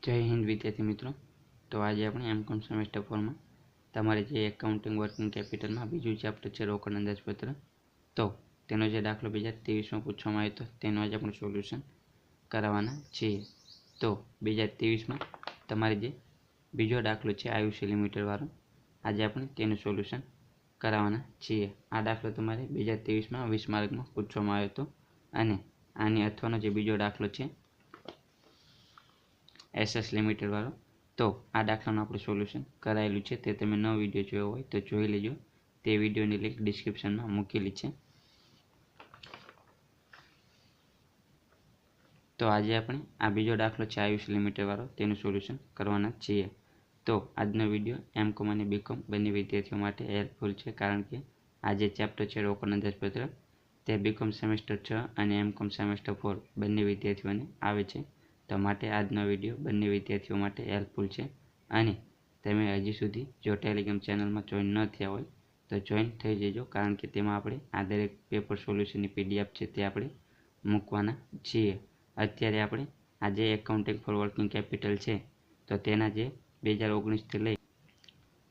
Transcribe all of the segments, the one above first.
જય હિન્દ વિદ્યાર્થી મિત્રો। તો આજે આપણે એમકોમ સેમેસ્ટર 4 માં તમારે જે એકાઉન્ટિંગ વર્કિંગ કેપિટલમાં બીજું ચેપ્ટર છે રોકડ અંદાજપત્ર, તો તેનો જે દાખલો 2023માં પૂછવામાં આવ્યો હતો તેનું આજે આપણે સોલ્યુશન કરાવવાના છીએ। તો 2023માં તમારે જે બીજો દાખલો છે આયુષ્ય લિમિટેડ વાળો, આજે આપણે તેનું સોલ્યુશન કરાવવાના છીએ। આ દાખલો તમારે 2023માં 20 માર્કમાં પૂછવામાં આવ્યો હતો અને આની અથવાનો જે બીજો દાખલો છે એસએસ લિમિટેડ વાળો, તો આ દાખલાનું આપણે સોલ્યુશન કરાયેલું છે। તે તમે નવો વિડીયો જોયો હોય તો જોઈ લેજો, તે વિડીયોની લિંક ડિસ્ક્રિપ્શનમાં મૂકેલી છે। તો આજે આપણે આ બીજો દાખલો છે આયુષ લિમિટેડ વાળો, તેનું સોલ્યુશન કરવાના છીએ। તો આજનો વિડીયો એમકોમ અને બીકોમ બંને વિદ્યાર્થીઓ માટે હેલ્પફુલ છે, કારણ કે આ જે ચેપ્ટર છે રોકડ અંદાજપત્ર તે બીકોમ સેમેસ્ટર 6 અને એમકોમ સેમેસ્ટર 4 બંને વિદ્યાર્થીઓને આવે છે। તો માટે આજનો વિડીયો બંને વિદ્યાર્થીઓ માટે હેલ્પફુલ છે। અને તમે હજી સુધી જો ટેલિગ્રામ ચેનલમાં જોઈન ન થયા હોય તો જોઈન થઈ જજો, કારણ કે તેમાં આપણે આ દરેક પેપર સોલ્યુશનની પીડીએફ છે તે આપણે મૂકવાના છીએ। અત્યારે આપણે આ જે એકાઉન્ટિંગ ફોર વર્કિંગ કેપિટલ છે તો તેના જે 2019થી લઈ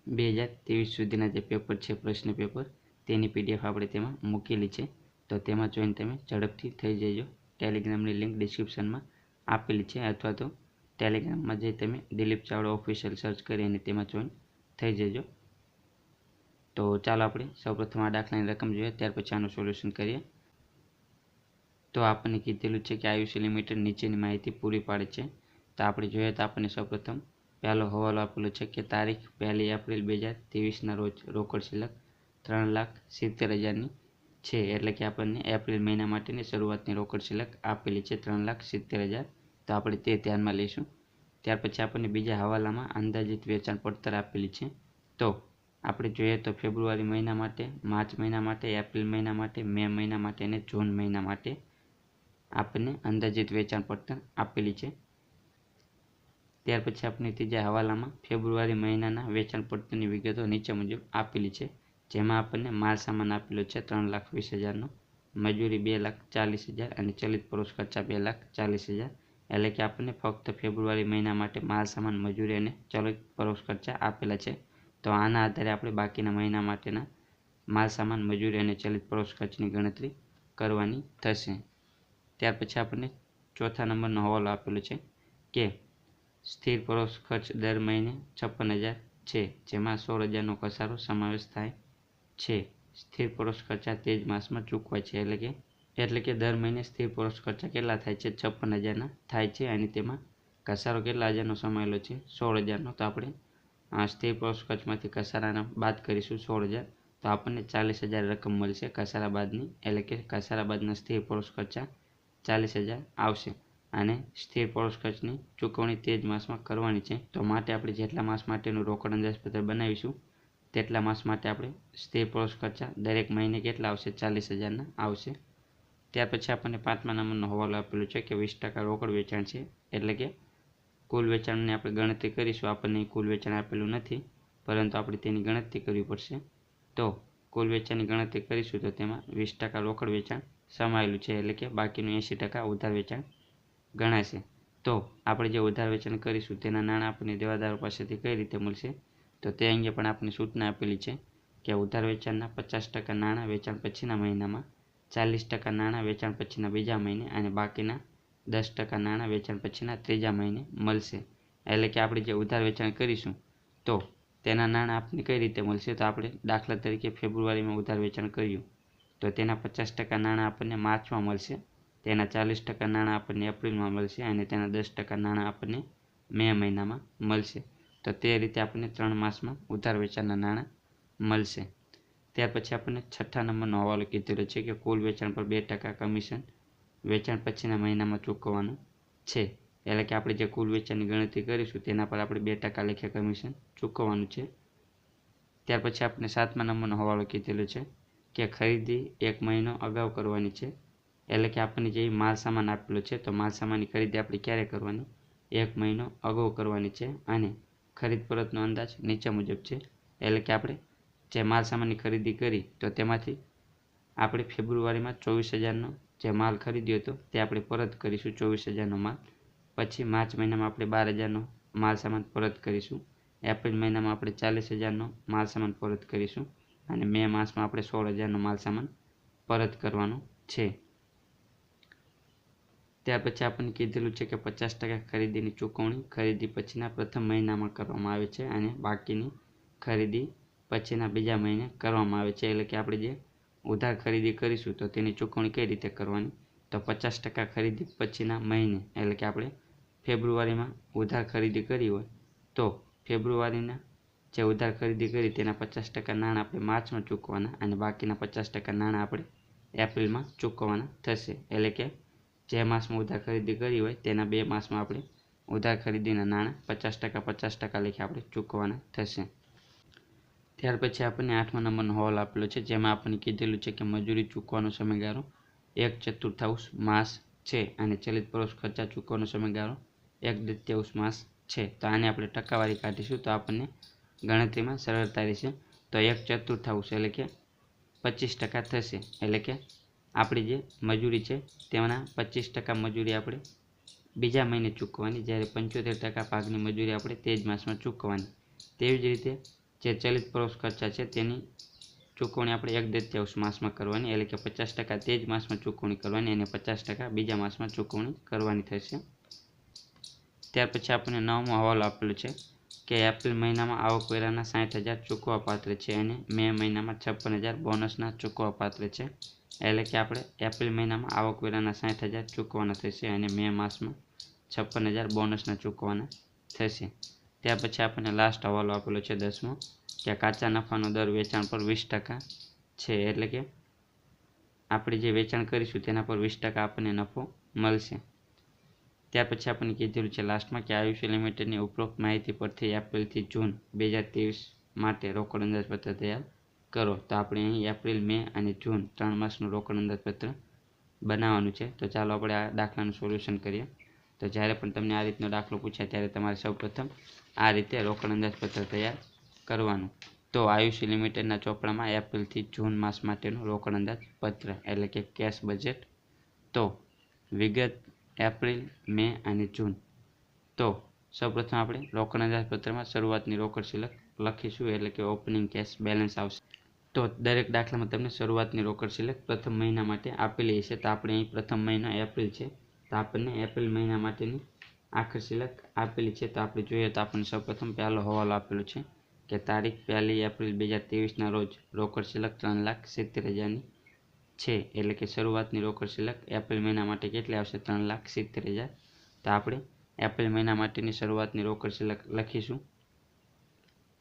2023 સુધીના જે પેપર છે પ્રશ્ન પેપર, તેની પીડીએફ આપણે તેમાં મૂકેલી છે। તો તેમાં જોઈન તમે ઝડપથી થઈ જજો। ટેલિગ્રામની લિંક ડિસ્ક્રિપ્શનમાં આપેલી છે, અથવા તો ટેલિગ્રામમાં જે તમે દિલીપ ચાવડા ઓફિશિયલ સર્ચ કરીને તેમાં જોઈન થઈ જજો। તો ચાલો આપણે સૌપ્રથમ આ દાખલાની રકમ જોઈએ, ત્યાર પછી આનું સોલ્યુશન કરીએ। તો આપણને કીધેલું છે કે આયુષ્ય લિમિટેડ નીચેની માહિતી પૂરી પાડે છે। તો આપણે જોઈએ તો આપણને સૌપ્રથમ પહેલો હવાલો આપેલો છે કે તારીખ 1 એપ્રિલ 2023ના રોજ રોકડ શિલ્લક 3,70,000ની છે, એટલે કે આપણને એપ્રિલ મહિના માટેની શરૂઆતની રોકડ શિલ્લક આપેલી છે 3,70,000। તો આપણે તે ધ્યાનમાં લઈશું। ત્યાર પછી આપણને બીજા હવાલામાં અંદાજિત વેચાણ પડતર આપેલી છે। તો આપણે જોઈએ તો ફેબ્રુઆરી મહિના માટે, માર્ચ મહિના માટે, એપ્રિલ મહિના માટે, મે મહિના માટે અને જૂન મહિના માટે આપણને અંદાજિત વેચાણ પડતર આપેલી છે। ત્યાર પછી આપણે ત્રીજા હવાલામાં ફેબ્રુઆરી મહિનાના વેચાણ પડતરની વિગતો નીચે મુજબ આપેલી છે, જેમાં આપણને માલ સામાન આપેલો છે 3,20,000નો, મજૂરી 2,40,000 અને ચલિત પરોક્ષ ખર્ચા 2,40,000। એટલે કે આપણને ફક્ત ફેબ્રુઆરી મહિના માટે માલ સામાન, મજૂરી અને ચલિત પરોક્ષ ખર્ચા આપેલા છે। તો આના આધારે આપણે બાકીના મહિના માટેના માલ સામાન, મજૂરી અને ચલિત પરોક્ષ ખર્ચની ગણતરી કરવાની થશે। ત્યાર પછી આપણને ચોથા નંબરનો હવાલો આપેલો છે કે સ્થિર પરોક્ષ ખર્ચ દર મહિને 56,000 છે, જેમાં 16,000નો ઘસારો સમાવેશ થાય છે। સ્થિર પરોક્ષ ખર્ચા તે જ માસમાં ચૂકવાય છે, એટલે કે દર મહિને સ્થિર પરોક્ષ ખર્ચા કેટલા થાય છે? 56,000ના થાય છે, અને તેમાં ઘસારો કેટલા હજારનો સમાયેલો છે? 16,000નો। તો આપણે સ્થિર પરોક્ષ ખર્ચમાંથી ઘસારાના બાદ કરીશું 16,000, તો આપણને 40,000 રકમ મળશે ઘસારા બાદની, એટલે કે ઘસારા બાદના સ્થિર પરોક્ષ ખર્ચા 40,000 આવશે। અને સ્થિર પરોક્ષ ખર્ચની ચૂકવણી તે જ માસમાં કરવાની છે। તો માટે આપણે જેટલા માસ માટેનું રોકડ અંદાજપત્ર બનાવીશું તેટલા માસ માટે આપણે સ્થિર પરોક્ષ ખર્ચા દરેક મહિને કેટલા આવશે? 40,000ના આવશે। ત્યાર પછી આપણને પાંચમા નંબરનો હવાલો આપેલો છે કે 20% રોકડ વેચાણ છે, એટલે કે કુલ વેચાણની આપણે ગણતરી કરીશું। આપણને કુલ વેચાણ આપેલું નથી, પરંતુ આપણે તેની ગણતરી કરવી પડશે। તો કુલ વેચાણની ગણતરી કરીશું તો તેમાં 20% રોકડ વેચાણ સમાયેલું છે, એટલે કે બાકીનું 80% ઉધાર વેચાણ ગણાશે। તો આપણે જે ઉધાર વેચાણ કરીશું તેના નાણાં આપણને દેવાદારો પાસેથી કઈ રીતે મળશે? તો તે અંગે પણ આપણને સૂચના આપેલી છે કે ઉધાર વેચાણના 50% નાણાં વેચાણ પછીના મહિનામાં, 40% નાણાં વેચાણ પછીના બીજા મહિને અને બાકીના 10% નાણાં વેચાણ પછીના ત્રીજા મહિને મળશે। એટલે કે આપણે જે ઉધાર વેચાણ કરીશું તો તેના નાણાં આપણને કઈ રીતે મળશે? તો આપણે દાખલા તરીકે ફેબ્રુઆરીમાં ઉધાર વેચાણ કર્યું તો તેના 50% નાણાં આપણને માર્ચમાં મળશે, તેના 40% નાણાં આપણને એપ્રિલમાં મળશે અને તેના 10% નાણાં આપણને મે મહિનામાં મળશે। તો તે રીતે આપણને 3 માસમાં ઉધાર વેચાણના નાણાં મળશે। ત્યાર પછી આપણને છઠ્ઠા નંબરનો હવાલો કીધેલો છે કે કુલ વેચાણ પર 2% કમિશન વેચાણ પછીના મહિનામાં ચૂકવવાનું છે, એટલે કે આપણે જે કુલ વેચાણની ગણતરી કરીશું તેના પર આપણે 2% લેખે કમિશન ચૂકવવાનું છે। ત્યાર પછી આપણે સાતમા નંબરનો હવાલો કીધેલો છે કે ખરીદી 1 મહિનો અગાઉ કરવાની છે, એટલે કે આપણને જે માલ સામાન આપેલો છે તો માલ સામાનની ખરીદી આપણે ક્યારે કરવાની? 1 મહિનો અગાઉ કરવાની છે। અને ખરીદ પરતનો અંદાજ નીચે મુજબ છે, એટલે કે આપણે જે માલ સામાનની ખરીદી કરી તો તેમાંથી આપણે ફેબ્રુઆરીમાં 24,000નો જે માલ ખરીદ્યો હતો તે આપણે પરત કરીશું 24,000નો માલ, પછી માર્ચ મહિનામાં આપણે 12,000નો માલ સામાન પરત કરીશું. એપ્રિલ મહિનામાં આપણે 40,000નો માલ સામાન પરત કરીશું અને મે માસમાં આપણે 16,000નો માલ સામાન પરત કરવાનો છે. ત્યાર પછી આપણને કીધેલું છે કે 50% ખરીદીની ચૂકવણી ખરીદી પછીના પ્રથમ મહિનામાં કરવામાં આવે છે અને બાકીની ખરીદી પછીના બીજા મહિને કરવામાં આવે છે. એટલે કે આપણે જે ઉધાર ખરીદી કરીશું તો તેની ચૂકવણી કઈ રીતે કરવાની, તો 50% ખરીદી પછીના મહિને, એટલે કે આપણે ફેબ્રુઆરીમાં ઉધાર ખરીદી કરી હોય તો ફેબ્રુઆરીના જે ઉધાર ખરીદી કરી તેના 50% નાણાં આપણે માર્ચમાં ચૂકવવાના અને બાકીના 50% નાણાં આપણે એપ્રિલમાં ચૂકવવાના થશે. એટલે કે જે માસમાં ઉધાર ખરીદી કરી હોય તેના 2 માસમાં આપણે ઉધાર ખરીદીના નાણાં 50% લેખે આપણે ચૂકવવાના થશે. ત્યાર પછી આપણને 8મા નંબરનો હવાલો આપેલો છે, જેમાં આપણને કીધેલું છે કે મજૂરી ચૂકવવાનો સમયગાળો 1/4 માસ છે અને ચલિત પરોક્ષ ખર્ચા ચૂકવવાનો સમયગાળો 1/3 માસ છે. તો આને આપણે ટકાવારી કાઢીશું તો આપણને ગણતરીમાં સરળતા રહેશે. તો 1/4 એટલે કે 25% થશે. એટલે કે આપણી જે મજૂરી છે તેના 25% મજૂરી આપણે બીજા મહિને ચૂકવવાની, જ્યારે 75% ભાગની મજૂરી આપણે તે જ માસમાં ચૂકવવાની. તેવી જ રીતે જે ચલિત પરોક્ષ ખર્ચા છે તેની ચૂકવણી આપણે 1/3 માસમાં કરવાની, એટલે કે 50% તે જ માસમાં ચૂકવણી કરવાની અને 50% બીજા માસમાં ચૂકવણી કરવાની થશે. ત્યાર પછી આપણને 9મો હવાલો આપેલો છે કે એપ્રિલ મહિનામાં આવકવેરાના 60,000 ચૂકવવા પાત્ર છે અને મે મહિનામાં 56,000 બોનસના ચૂકવવા પાત્ર છે. એટલે કે આપણે એપ્રિલ મહિનામાં આવકવેરાના 60,000 ચૂકવવાના થશે અને મે માસમાં 56,000 બોનસના ચૂકવવાના થશે. ત્યાર પછી આપણને લાસ્ટ હવાલો આપેલો છે 10મો કે કાચા નફાનો દર વેચાણ પર 20% છે. એટલે કે આપણે જે વેચાણ કરીશું તેના પર 20% આપણને નફો મળશે. ત્યાર પછી આપણને કીધેલું છે લાસ્ટમાં કે આયુષ્ય લિમિટેડની ઉપરોક્ત માહિતી પરથી એપ્રિલથી જૂન 2023 માટે રોકડ અંદાજપત્ર તૈયાર કરો. તો આપણે અહીં એપ્રિલ, મે અને જૂન 3 માસનું રોકડ અંદાજપત્ર બનાવવાનું છે. તો ચાલો આપણે આ દાખલાનું સોલ્યુશન કરીએ. તો જ્યારે પણ તમને આ રીતનો દાખલો પૂછાય ત્યારે તમારે સૌપ્રથમ આ રીતે રોકડ અંદાજપત્ર તૈયાર કરવાનું. તો આયુષ્ય લિમિટેડના ચોપડામાં એપ્રિલથી જૂન માસ માટેનું રોકડ અંદાજપત્ર એટલે કે કેશ બજેટ. તો વિગત એપ્રિલ, મે અને જૂન. તો સૌપ્રથમ આપણે રોકડ અંદાજપત્રમાં શરૂઆતની રોકડ શિલ્લક લખીશું, એટલે કે ઓપનિંગ કેશ બેલેન્સ આવશે. તો દરેક દાખલામાં તમને શરૂઆતની રોકડ શિલ્લક પ્રથમ મહિના માટે આપેલી હશે. તો આપણે અહીં પ્રથમ મહિનો એપ્રિલ છે તો આપણને એપ્રિલ મહિના માટેની આખર શિલ્લક આપેલી છે. તો આપણે જોઈએ તો આપણને સૌપ્રથમ પહેલો હવાલો આપેલો છે કે તારીખ 1 એપ્રિલ 2023ના રોજ રોકડ શિલ્લક 3,70,000ની છે. એટલે કે શરૂઆતની રોકડ શિલ્લક એપ્રિલ મહિના માટે કેટલી આવશે? 3,70,000. તો આપણે એપ્રિલ મહિના માટેની શરૂઆતની રોકડ શિલ્લક લખીશું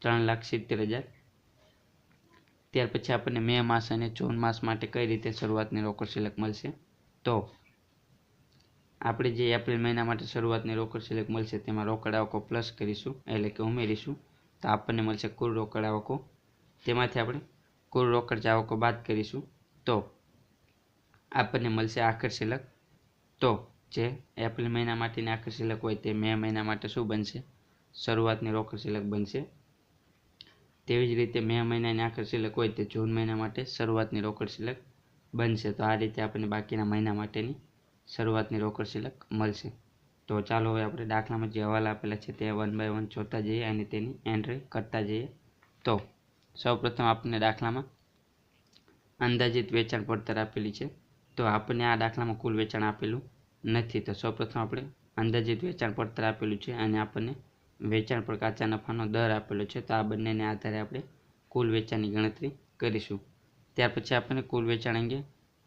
3,70,000. ત્યાર પછી આપણને મે માસ અને જૂન માસ માટે કઈ રીતે શરૂઆતની રોકડ શિલ્લક મળશે? તો આપણે જે એપ્રિલ મહિના માટે શરૂઆતની રોકડ શિલ્લક મળશે તેમાં રોકડ આવકો પ્લસ કરીશું, એટલે કે ઉમેરીશું. તો આપણને મળશે કુલ રોકડ આવકો. તેમાંથી આપણે કુલ રોકડ આવકો બાદ કરીશું તો આપણને મળશે આખર શિલ્લક. તો જે એપ્રિલ મહિના માટેની આખર શિલ્લક હોય તે મે મહિના માટે શું બનશે? શરૂઆતની રોકડ શિલ્લક બનશે. તેવી જ રીતે મે મહિનાની આખર શિલ્લક હોય તે જૂન મહિના માટે શરૂઆતની રોકડ શિલ્લક બનશે. તો આ રીતે આપણને બાકીના મહિના માટેની શરૂઆતની રોકડ શિલ્લક મળશે. તો ચાલો હવે આપણે દાખલામાં જે હવાલા આપેલા છે તે 1 by 1 જોતા જઈએ અને તેની એન્ટ્રી કરતા જઈએ. તો સૌપ્રથમ આપણને દાખલામાં અંદાજિત વેચાણ પડતર આપેલી છે. તો આપણને આ દાખલામાં કુલ વેચાણ આપેલું નથી. તો સૌપ્રથમ આપણે અંદાજિત વેચાણ પડતર આપેલું છે અને આપણને વેચાણ પર કાચા નફાનો દર આપેલો છે. તો આ બંનેને આધારે આપણે કુલ વેચાણની ગણતરી કરીશું. ત્યાર પછી આપણને કુલ વેચાણ અંગે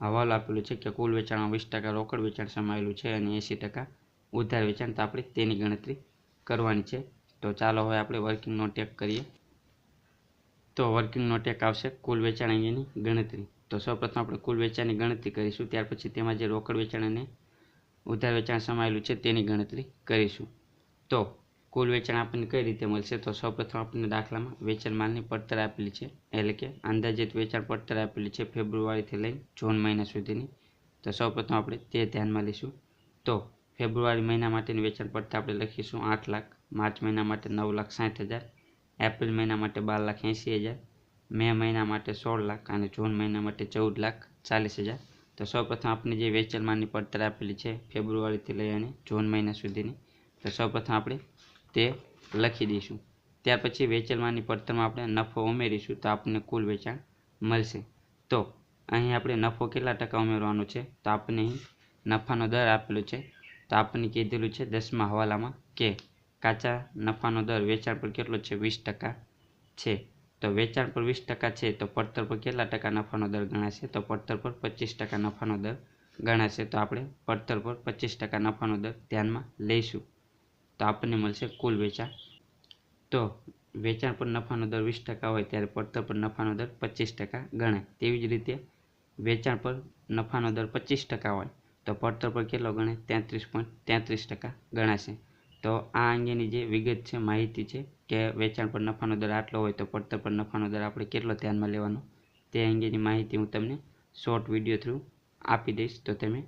હવાલો આપેલો છે કે કુલ વેચાણમાં 20% રોકડ વેચાણ સમાયેલું છે અને 80% ઉધાર વેચાણ. તો આપણે તેની ગણતરી કરવાની છે. તો ચાલો હવે આપણે વર્કિંગ નોટ ટેક કરીએ. તો વર્કિંગ નોટ ટેક આવશે કુલ વેચાણ અંગેની ગણતરી. તો સૌપ્રથમ આપણે કુલ વેચાણની ગણતરી કરીશું. ત્યાર પછી તેમાં જે રોકડ વેચાણ અને ઉધાર વેચાણ સમાયેલું છે તેની ગણતરી કરીશું. તો કુલ વેચાણ આપણને કઈ રીતે મળશે? તો સૌપ્રથમ આપણને દાખલામાં વેચાણ માલની પડતર આપેલી છે, એટલે કે અંદાજિત વેચાણ પડતર આપેલી છે ફેબ્રુઆરીથી લઈને જૂન મહિના સુધીની. તો સૌપ્રથમ આપણે તે ધ્યાનમાં લઈશું. તો ફેબ્રુઆરી મહિના માટેની વેચાણ પડતર આપણે લખીશું 8 લાખ, માર્ચ મહિના માટે 9,60,000, એપ્રિલ મહિના માટે 12,80,000, મે મહિના માટે 16 લાખ અને જૂન મહિના માટે 14,40,000. તો સૌપ્રથમ આપણે જે વેચાણમાલની પડતર આપેલી છે ફેબ્રુઆરીથી લઈ અને જૂન મહિના સુધીની, તો સૌપ્રથમ આપણે તે લખી દઈશું. ત્યાર પછી વેચાણમાલની પડતરમાં આપણે નફો ઉમેરીશું તો આપણને કુલ વેચાણ મળશે. તો અહીં આપણે નફો કેટલા ટકા ઉમેરવાનો છે, તો આપણને અહીં નફાનો દર આપેલો છે. તો આપણને કીધેલું છે 10મા હવાલામાં કે કાચા નફાનો દર વેચાણ પર કેટલો છે, 20% છે. તો વેચાણ પર 20% છે તો પડતર પર કેટલા ટકા નફાનો દર ગણાશે, તો પડતર પર 25% નફાનો દર ગણાશે. તો આપણે પડતર પર 25% નફાનો દર ધ્યાનમાં લઈશું તો આપણને મળશે કુલ વેચાણ. તો વેચાણ પર નફાનો દર 20% હોય ત્યારે પડતર પર નફાનો દર 25% ગણાય. તેવી જ રીતે વેચાણ પર નફાનો દર 25% હોય તો પડતર પર કેટલો ગણાય, 33.33% ગણાશે. તો આ અંગેની જે વિગત છે, માહિતી છે કે વેચાણ પર નફાનો દર આટલો હોય તો પડતર પર નફાનો દર આપણે કેટલો ધ્યાનમાં લેવાનો, તે અંગેની માહિતી હું તમને શોર્ટ વિડીયો થ્રુ આપી દઈશ. તો તમે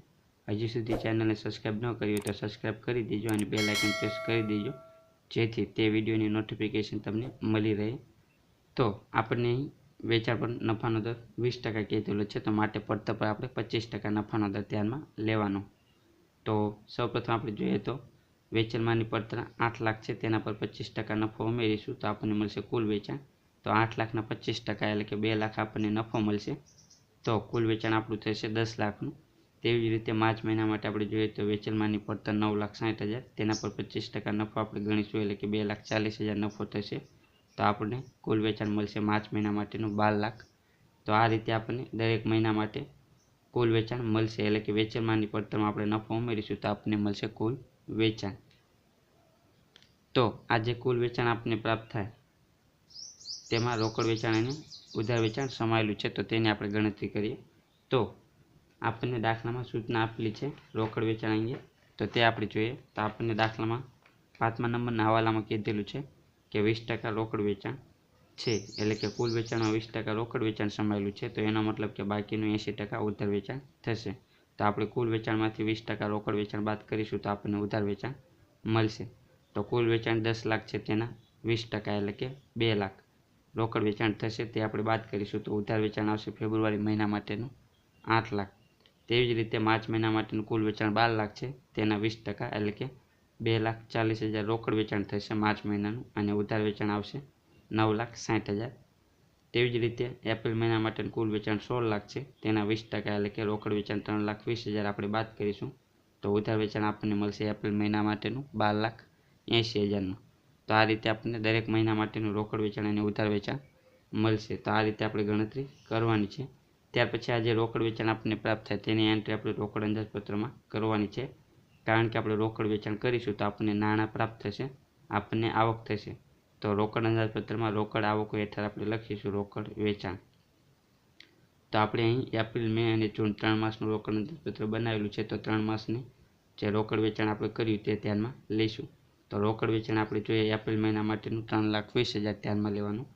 હજી સુધી ચેનલને સબસ્ક્રાઈબ ન કરી હોય તો સબસ્ક્રાઈબ કરી દેજો અને બેલ આઇકન પ્રેસ કરી દેજો, જેથી તે વિડીયોની નોટિફિકેશન તમને મળી રહે. તો આપણને અહીં વેચાણ પર નફાનો દર 20% કીધેલો છે, તો માટે પડતર પર આપણે 25% નફાનો દર ધ્યાનમાં લેવાનો. તો સૌપ્રથમ આપણે જોઈએ તો વેચાણમાલની પડતર 8 લાખ છે, તેના પર 25% નફો ઉમેરીશું તો આપણને મળશે કુલ વેચાણ. તો 8 લાખના 25% એટલે કે 2 લાખ આપણને નફો મળશે. તો કુલ વેચાણ આપણું થશે 10 લાખનું. તેવી જ રીતે માર્ચ મહિના માટે આપણે જોઈએ તો વેચાણમાલની પડતર 9,60,000, તેના પર 25% નફો આપણે ગણીશું એટલે કે 2,40,000 નફો થશે. તો આપણને કુલ વેચાણ મળશે માર્ચ મહિના માટેનું 12 લાખ. તો આ રીતે આપણને દરેક મહિના માટે કુલ વેચાણ મળશે એટલે કે વેચાણમાલની પડતરમાં આપણે નફો ઉમેરીશું તો આપણને મળશે કુલ વેચાણ. તો આ જે કુલ વેચાણ આપણને પ્રાપ્ત થાય તેમાં રોકડ વેચાણ અને ઉધાર વેચાણ સમાયેલું છે, તો તેની આપણે ગણતરી કરીએ. તો આપણને દાખલામાં સૂચના આપેલી છે રોકડ વેચાણ અંગે, તો તે આપણે જોઈએ. તો આપણને દાખલામાં 5મા નંબરના હવાલામાં કીધેલું છે કે 20% રોકડ વેચાણ છે, એટલે કે કુલ વેચાણમાં 20% રોકડ વેચાણ સમાયેલું છે. તો એનો મતલબ કે બાકીનું 80% ઉધાર વેચાણ થશે. તો આપણે કુલ વેચાણમાંથી 20% રોકડ વેચાણ બાદ કરીશું તો આપણને ઉધાર વેચાણ મળશે. તો કુલ વેચાણ 10 લાખ છે, તેના 20% એટલે કે 2 લાખ રોકડ વેચાણ થશે, તે આપણે બાદ કરીશું તો ઉધાર વેચાણ આવશે ફેબ્રુઆરી મહિના માટેનું 8 લાખ. તેવી જ રીતે માર્ચ મહિના માટેનું કુલ વેચાણ 12 લાખ છે, તેના 20% એટલે કે 2,40,000 રોકડ વેચાણ થશે માર્ચ મહિનાનું અને ઉધાર વેચાણ આવશે 9,60,000. તેવી જ રીતે એપ્રિલ મહિના માટેનું કુલ વેચાણ 16 લાખ છે, તેના 20% એટલે કે રોકડ વેચાણ 3,20,000 આપણે બાદ કરીશું તો ઉધાર વેચાણ આપણને મળશે એપ્રિલ મહિના માટેનું 12,80,000નું. તો આ રીતે આપણને દરેક મહિના માટેનું રોકડ વેચાણ અને ઉધાર વેચાણ મળશે. તો આ રીતે આપણે ગણતરી કરવાની છે. ત્યાર પછી આ જે રોકડ વેચાણ આપણને પ્રાપ્ત થાય તેની એન્ટ્રી આપણે રોકડ અંદાજપત્રમાં કરવાની છે. કારણ કે આપણે રોકડ વેચાણ કરીશું તો આપણને નાણાં પ્રાપ્ત થશે, આપણને આવક થશે. તો રોકડ અંદાજપત્રમાં રોકડ આવકો હેઠળ આપણે લખીશું રોકડ વેચાણ. તો આપણે અહીં એપ્રિલ, મે અને જૂન 3 માસનું રોકડ અંદાજપત્ર બનાવેલું છે. તો 3 માસની જે રોકડ વેચાણ આપણે કર્યું તે ધ્યાનમાં લઈશું. તો રોકડ વેચાણ આપણે જોઈએ એપ્રિલ મહિના માટેનું 3,20,000 ધ્યાનમાં લેવાનું,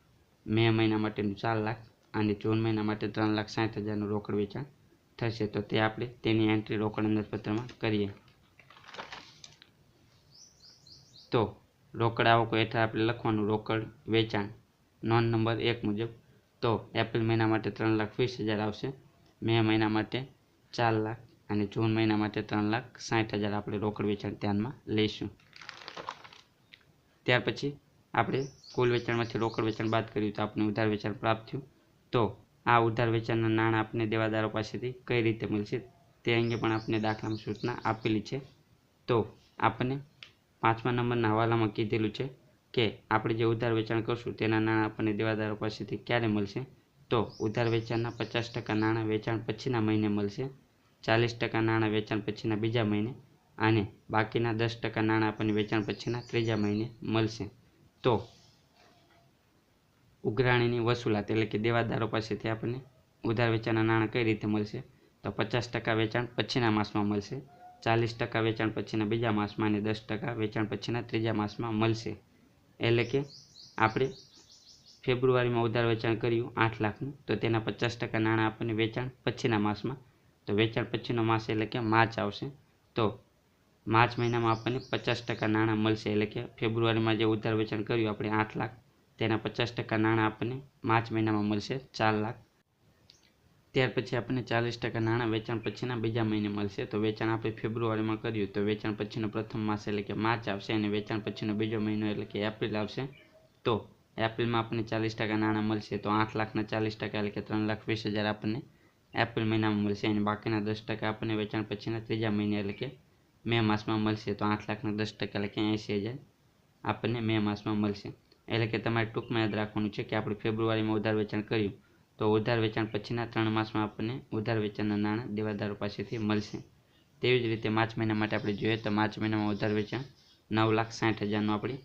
મે મહિના માટેનું 4 લાખ અને જૂન મહિના માટે 3,60,000નું રોકડ વેચાણ થશે. તો તે આપણે તેની એન્ટ્રી રોકડ અંદાજપત્રમાં કરીએ. તો રોકડ આવકો હેઠળ આપણે લખવાનું રોકડ વેચાણ નોંધ નંબર 1 મુજબ. તો એપ્રિલ મહિના માટે 3,20,000 આવશે, મે મહિના માટે 4 લાખ અને જૂન મહિના માટે 3,60,000 આપણે રોકડ વેચાણ ધ્યાનમાં લઈશું. ત્યાર પછી આપણે કુલ વેચાણમાંથી રોકડ વેચાણ બાદ કર્યું તો આપણે ઉધાર વેચાણ પ્રાપ્ત થયું. તો આ ઉધાર વેચાણના નાણાં આપણે દેવાદારો પાસેથી કઈ રીતે મળશે તે અંગે પણ આપણે દાખલામાં સૂચના આપેલી છે. તો આપણને 5મા નંબરના હવાલામાં કીધેલું છે કે આપણે જે ઉધાર વેચાણ કરશું તેના નાણાં આપણને દેવાદારો પાસેથી ક્યારે મળશે. તો ઉધાર વેચાણના 50% નાણાં વેચાણ પછીના મહિને મળશે, 40% નાણાં વેચાણ પછીના બીજા મહિને અને બાકીના 10% નાણાં આપણને વેચાણ પછીના ત્રીજા મહિને મળશે. તો ઉઘરાણીની વસૂલાત એટલે કે દેવાદારો પાસેથી આપણને ઉધાર વેચાણના નાણાં કઈ રીતે મળશે. તો 50% વેચાણ પછીના માસમાં મળશે, 40% વેચાણ પછીના બીજા માસમાં અને 10% વેચાણ પછીના ત્રીજા માસમાં મળશે. એટલે કે આપણે ફેબ્રુઆરીમાં ઉધાર વેચાણ કર્યું 8 લાખનું, તો તેના 50% નાણાં આપણને વેચાણ પછીના માસમાં, તો વેચાણ પછીનો માસ એટલે કે માર્ચ આવશે. તો માર્ચ મહિનામાં આપણને 50% નાણાં મળશે, એટલે કે ફેબ્રુઆરીમાં જે ઉધાર વેચાણ કર્યું આપણે 8 લાખ, તેના 50% નાણાં આપણને માર્ચ મહિનામાં મળશે 4 લાખ. ત્યાર પછી આપણને 40% નાણાં વેચાણ પછીના બીજા મહિને મળશે. તો વેચાણ આપણે ફેબ્રુઆરીમાં કર્યું તો વેચાણ પછીનો પ્રથમ માસ એટલે કે માર્ચ આવશે અને વેચાણ પછીનો બીજો મહિનો એટલે કે એપ્રિલ આવશે. તો એપ્રિલમાં આપણને 40% નાણાં મળશે. તો 8 લાખના 40% એટલે કે 3,20,000 આપણને એપ્રિલ મહિનામાં મળશે અને બાકીના 10% આપણને વેચાણ પછીના ત્રીજા મહિને એટલે કે મે માસમાં મળશે. તો 8 લાખના 10% એટલે કે 80,000 આપણને મે માસમાં મળશે. એટલે કે તમારે ટૂંકમાં યાદ રાખવાનું છે કે આપણે ફેબ્રુઆરીમાં ઉધાર વેચાણ કર્યું તો ઉધાર વેચાણ પછીના 3 માસમાં આપણને ઉધાર વેચાણના નાણાં દેવાદારો પાસેથી મળશે. તેવી જ રીતે માર્ચ મહિના માટે આપણે જોઈએ તો માર્ચ મહિનામાં ઉધાર વેચાણ 9,60,000નું આપણે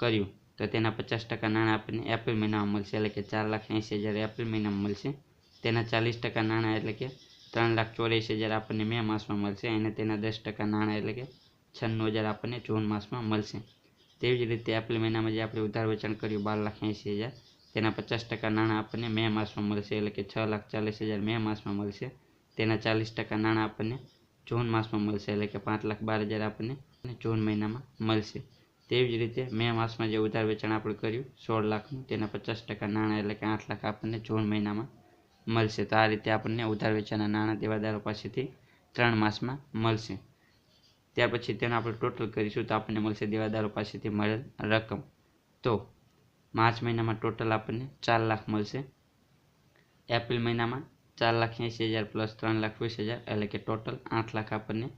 કર્યું તો તેના 50% નાણાં આપણને એપ્રિલ મહિનામાં મળશે એટલે કે 4,80,000 એપ્રિલ મહિનામાં મળશે. તેના 40% નાણાં એટલે કે 3,84,000 આપણને મે માસમાં મળશે અને તેના 10% નાણાં એટલે કે 96,000 આપણને જૂન માસમાં મળશે. તેવી જ રીતે એપ્રિલ મહિનામાં જે આપણે ઉધાર વેચાણ કર્યું 12,80,000 તેના 50% નાણાં આપણને મે માસમાં મળશે એટલે કે 6,40,000 મે માસમાં મળશે. તેના 40% નાણાં આપણને જૂન માસમાં મળશે એટલે કે 5,12,000 આપણને જૂન મહિનામાં મળશે. તેવી જ રીતે મે માસમાં જે ઉધાર વેચાણ આપણે કર્યું 16 લાખનું તેના 50% નાણાં એટલે કે 8 લાખ આપણને જૂન મહિનામાં મળશે. તો આ રીતે આપણને ઉધાર વેચાણના નાણાં દેવાદારો પાસેથી 3 માસમાં મળશે. ત્યાર પછી તેનો આપણે ટોટલ કરીશું તો આપણને મળશે દેવાદારો પાસેથી મળેલ રકમ. તો માર્ચ મહિનામાં ટોટલ આપણને 4 લાખ મળશે. એપ્રિલ મહિનામાં 4,80,000 પ્લસ 3,20,000 એટલે કે ટોટલ 8 લાખ આપણને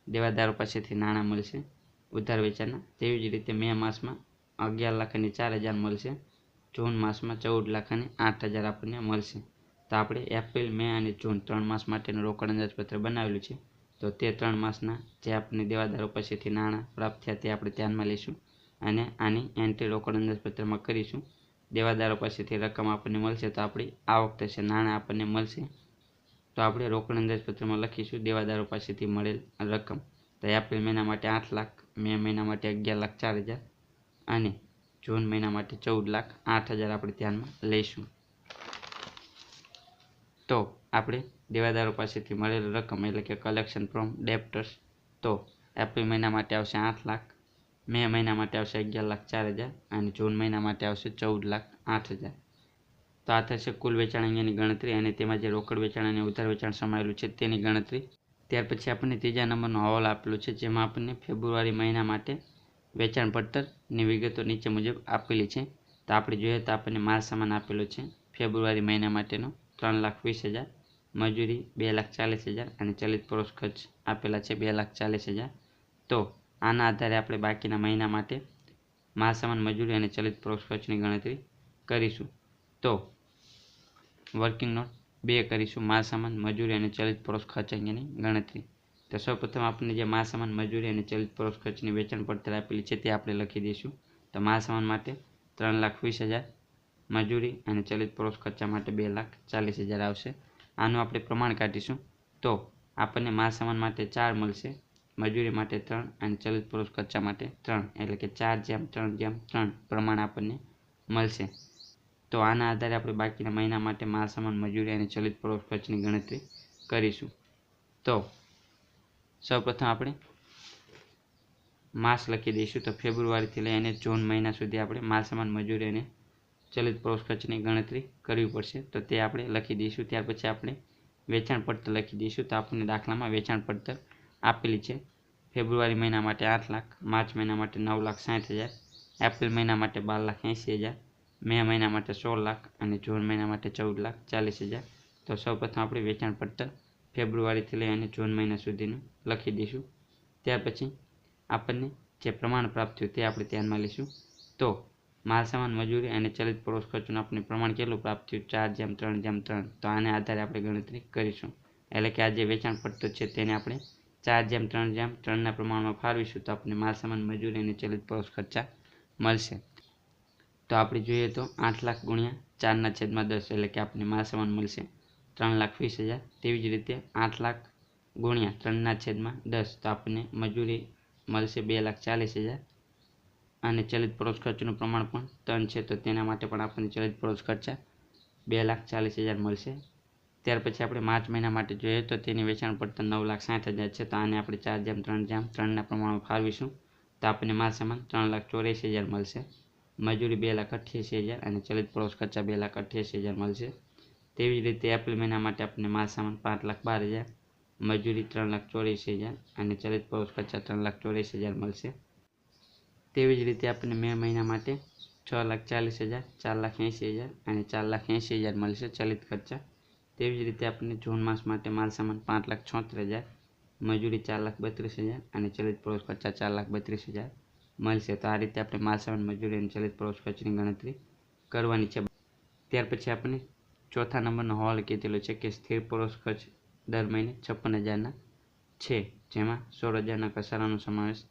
દેવાદારો પાસેથી નાણાં મળશે ઉધાર વેચાણના. તેવી જ રીતે મે માસમાં 11,04,000 મળશે. જૂન માસમાં 14,08,000 આપણને મળશે. તો આપણે એપ્રિલ મે અને જૂન 3 માસ માટેનું રોકડ અંદાજપત્ર બનાવેલું છે. તો તે 3 માસના જે આપણને દેવાદારો પાસેથી નાણાં પ્રાપ્ત થયા તે આપણે ધ્યાનમાં લઈશું અને આની એન્ટ્રી રોકડ અંદાજપત્રમાં કરીશું. દેવાદારો પાસેથી રકમ આપણને મળશે તો આપણી આવક થશે, નાણાં આપણને મળશે તો આપણે રોકડ અંદાજપત્રમાં લખીશું દેવાદારો પાસેથી મળેલ રકમ. તો એપ્રિલ મહિના માટે 8 લાખ, મે મહિના માટે 11,04,000 અને જૂન મહિના માટે 14,08,000 આપણે ધ્યાનમાં લઈશું. તો આપણે દેવાદારો પાસેથી મળેલ રકમ એટલે કે કલેક્શન ફ્રોમ ડેપ્ટર્સ તો એપ્રિલ મહિના માટે આવશે 8 લાખ, મે મહિના માટે આવશે 11,04,000 અને જૂન મહિના માટે આવશે 14,08,000. તો આ થશે કુલ વેચાણ અંગેની ગણતરી અને તેમાં જે રોકડ વેચાણ અને ઉધાર વેચાણ સમાયેલું છે તેની ગણતરી. ત્યાર પછી આપણને ત્રીજા નંબરનો અહેવાલ આપેલો છે જેમાં આપણને ફેબ્રુઆરી મહિના માટે વેચાણ પડતરની વિગતો નીચે મુજબ આપેલી છે. તો આપણે જોઈએ તો આપણને માલ સામાન આપેલો છે ફેબ્રુઆરી મહિના માટેનો 3,20,000, મજૂરી 2,40,000 અને ચલિત પરોક્ષ ખર્ચ આપેલા છે 2,40,000. તો આના આધારે આપણે બાકીના મહિના માટે માલ સામાન, મજૂરી અને ચલિત પરોક્ષ ખર્ચની ગણતરી કરીશું. તો વર્કિંગ નોટ 2 કરીશું માલ સામાન, મજૂરી અને ચલિત પરોક્ષ ખર્ચ અંગેની ગણતરી. તો સૌપ્રથમ આપણને જે માલ સામાન, મજૂરી અને ચલિત પરોક્ષ ખર્ચની વેચાણ પડતર આપેલી છે તે આપણે લખી દઈશું. તો માલ સામાન માટે 3,20,000, મજૂરી અને ચલિત પરોક્ષ ખર્ચા માટે 2,40,000 આવશે. આનું આપણે પ્રમાણ કાઢીશું. તો આપણને માલ સામાન માટે 4 મળશે, મજૂરી માટે 3 અને ચલિત પરોક્ષ ખર્ચા માટે 3 એટલે કે 4:3:3 પ્રમાણ આપણને મળશે. તો આના આધારે આપણે બાકીના મહિના માટે માલ સામાન, મજૂરી અને ચલિત પરોક્ષ ખર્ચની ગણતરી કરીશું. તો સૌપ્રથમ આપણે માસ લખી દઈશું. તો ફેબ્રુઆરીથી લઈને જૂન મહિના સુધી આપણે માલ સામાન, મજૂરી અને ચલિત પરોક્ષ ખર્ચની ગણતરી કરવી પડશે. તો તે આપણે લખી દઈશું. ત્યાર પછી આપણે વેચાણ પડતર લખી દઈશું. તો આપણને દાખલામાં વેચાણ પડતર આપેલી છે ફેબ્રુઆરી મહિના માટે 8 લાખ, માર્ચ મહિના માટે 9,60,000, એપ્રિલ મહિના માટે 12,80,000, મે મહિના માટે 16 લાખ અને જૂન મહિના માટે 14,40,000. તો સૌપ્રથમ આપણે વેચાણ પડતર ફેબ્રુઆરીથી લઈ અને જૂન મહિના સુધીનું લખી દઈશું. ત્યાર પછી આપણને જે પ્રમાણ પ્રાપ્ત થયું તે આપણે ધ્યાનમાં લઈશું. તો માલ સામાન, મજૂરી અને ચલિત પરોક્ષ ખર્ચનું આપણને પ્રમાણ કેટલું પ્રાપ્ત થયું 4:3:3. તો આને આધારે આપણે ગણતરી કરીશું. એટલે કે આ જે વેચાણ પડતર છે તેને આપણે 4:3:3ના પ્રમાણમાં ફાળવીશું તો આપણને માલ સામાન, મજૂરી અને ચલિત પરોક્ષ ખર્ચા મળશે. તો આપણે જોઈએ તો 8 લાખ ગુણ્યા 4/10 એટલે કે આપણને માલ સામાન મળશે 3,20,000. તેવી જ રીતે 8 લાખ ગુણ્યા 3/10 તો આપણને મજૂરી મળશે 2,40,000 અને ચલિત પરોક્ષ ખર્ચનું પ્રમાણ પણ 3 છે તો તેના માટે પણ આપણને ચલિત પરોક્ષ ખર્ચા 2,40,000 મળશે. ત્યાર પછી આપણે માર્ચ મહિના માટે જોઈએ તો તેની વેચાણ પડતર 9,60,000 છે. તો આને આપણે 4:3:3ના પ્રમાણમાં ફાળવીશું તો આપણને માલ સામાન 3,84,000 મળશે, મજૂરી 2,88,000 અને ચલિત પરોક્ષ ખર્ચા 2,88,000 મળશે. તેવી જ રીતે એપ્રિલ મહિના માટે આપણને માલ સામાન 5,12,000, મજૂરી 3,84,000 અને ચલિત પ્રવૃત્તિ ખર્ચા 3,84,000 મળશે. તેવી જ રીતે આપણને મે મહિના માટે 6,40,000, 4,80,000 અને 4,80,000 મળશે ચલિત ખર્ચા. તેવી જ રીતે આપણને જૂન માસ માટે માલ સામાન 5,76,000, મજૂરી 4,32,000 અને ચલિત પ્રવૃત્તિ ખર્ચા 4,32,000 મળશે. તો આ રીતે આપણે માલ સામાન, મજૂરી અને ચલિત પ્રવૃત્તિ ખર્ચની ગણતરી કરવાની છે. ત્યાર પછી આપણે ચોથા નંબરનો હવાલો કીધેલો છે કે સ્થિર પ્રવૃત્તિ ખર્ચ દર મહિને 56,000ના છે, જેમાં 16,000ના ઘસારાનો સમાવેશ